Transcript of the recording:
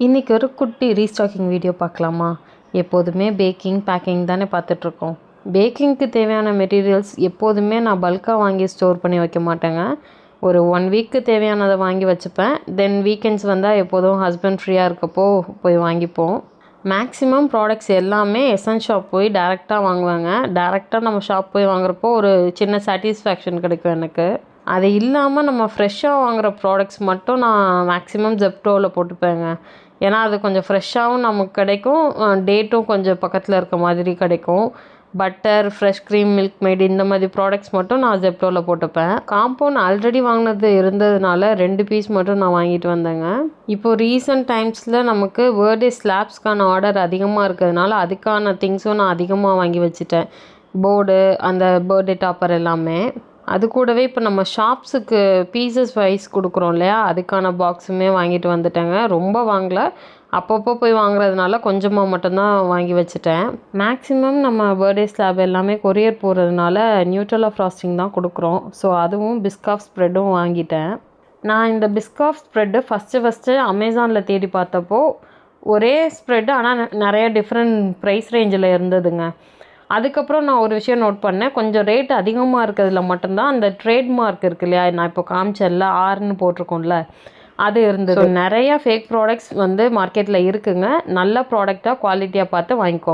இன்றைக்கி ஒரு குட்டி ரீஸ்டாக்கிங் வீடியோ பார்க்கலாமா? எப்போதுமே பேக்கிங் பேக்கிங் தானே பார்த்துட்ருக்கோம். பேக்கிங்க்கு தேவையான மெட்டீரியல்ஸ் எப்போதுமே நான் பல்காக வாங்கி ஸ்டோர் பண்ணி வைக்க மாட்டேங்க. ஒரு 1 வீக்கு தேவையானதை வாங்கி வச்சுப்பேன். தென் வீக்கெண்ட்ஸ் வந்தால் எப்போதும் ஹஸ்பண்ட் ஃப்ரீயாக இருக்கப்போ போய் வாங்கிப்போம். மேக்ஸிமம் ப்ராடக்ட்ஸ் எல்லாமே எசன்ஸ் ஷாப் போய் டேரெக்டாக வாங்குவாங்க. டேரெக்டாக நம்ம ஷாப் போய் வாங்குறப்போ ஒரு சின்ன சாட்டிஸ்ஃபேக்ஷன் கிடைக்கும் எனக்கு. அது இல்லாமல் நம்ம ஃப்ரெஷ்ஷாக வாங்குகிற ப்ராடக்ட்ஸ் மட்டும் நான் மேக்ஸிமம் ஜெப்டோவில் போட்டுப்பேங்க. ஏன்னா அது கொஞ்சம் ஃப்ரெஷ்ஷாகவும் நமக்கு கிடைக்கும், டேட்டும் கொஞ்சம் பக்கத்தில் இருக்க மாதிரி கிடைக்கும். Butter, fresh cream, milk mat இந்த மாதிரி ப்ராடக்ட்ஸ் மட்டும் நான் ஜெப்டோவில் போட்டுப்பேன். காம்பவுண்ட் ஆல்ரெடி வாங்கினது இருந்ததுனால 2 பீஸ் மட்டும் நான் வாங்கிட்டு வந்தேங்க. இப்போது ரீசெண்ட் டைம்ஸில் நமக்கு பர்த்டே ஸ்லாப்ஸ்க்கான ஆர்டர் அதிகமாக இருக்கிறதுனால அதுக்கான திங்ஸும் நான் அதிகமாக வாங்கி வச்சுட்டேன். போர்டு, அந்த பர்த்டே டாப்பர் எல்லாமே. அது கூடவே இப்போ நம்ம ஷாப்ஸுக்கு பீசஸ் வைஸ் கொடுக்குறோம் இல்லையா, அதுக்கான பாக்ஸுமே வாங்கிட்டு வந்துட்டேங்க. ரொம்ப வாங்கலை, அப்பப்போ போய் வாங்குறதுனால கொஞ்சமாக மட்டும்தான் வாங்கி வச்சுட்டேன். மேக்ஸிமம் நம்ம பர்த்டே ஸ்லாப் எல்லாமே கொரியர் போகிறதுனால நியூட்ரலா ஃப்ராஸ்டிங் தான் கொடுக்குறோம். ஸோ அதுவும் பிஸ்காஃப் ஸ்ப்ரெட்டும் வாங்கிட்டேன். நான் இந்த பிஸ்காஃப் ஸ்ப்ரெட்டு ஃபஸ்ட்டு அமேசானில் தேடி பார்த்தப்போ ஒரே ஸ்ப்ரெட்டு ஆனால் நிறைய டிஃப்ரெண்ட் ப்ரைஸ் ரேஞ்சில் இருந்ததுங்க. அதுக்கப்புறம் நான் ஒரு விஷயம் நோட் பண்ணேன், கொஞ்சம் ரேட் அதிகமாக இருக்கிறதுல மட்டும்தான் அந்த ட்ரேட்மார்க் இருக்கு இல்லையா, நான் இப்போ காமிச்சேன்ல ஆர்னு போட்டிருக்கோம்ல, அது இருந்தது. நிறையா ஃபேக் ப்ராடக்ட்ஸ் வந்து மார்க்கெட்டில் இருக்குங்க. நல்ல ப்ராடக்டாக குவாலிட்டியாக பார்த்து வாங்கிக்கோங்க.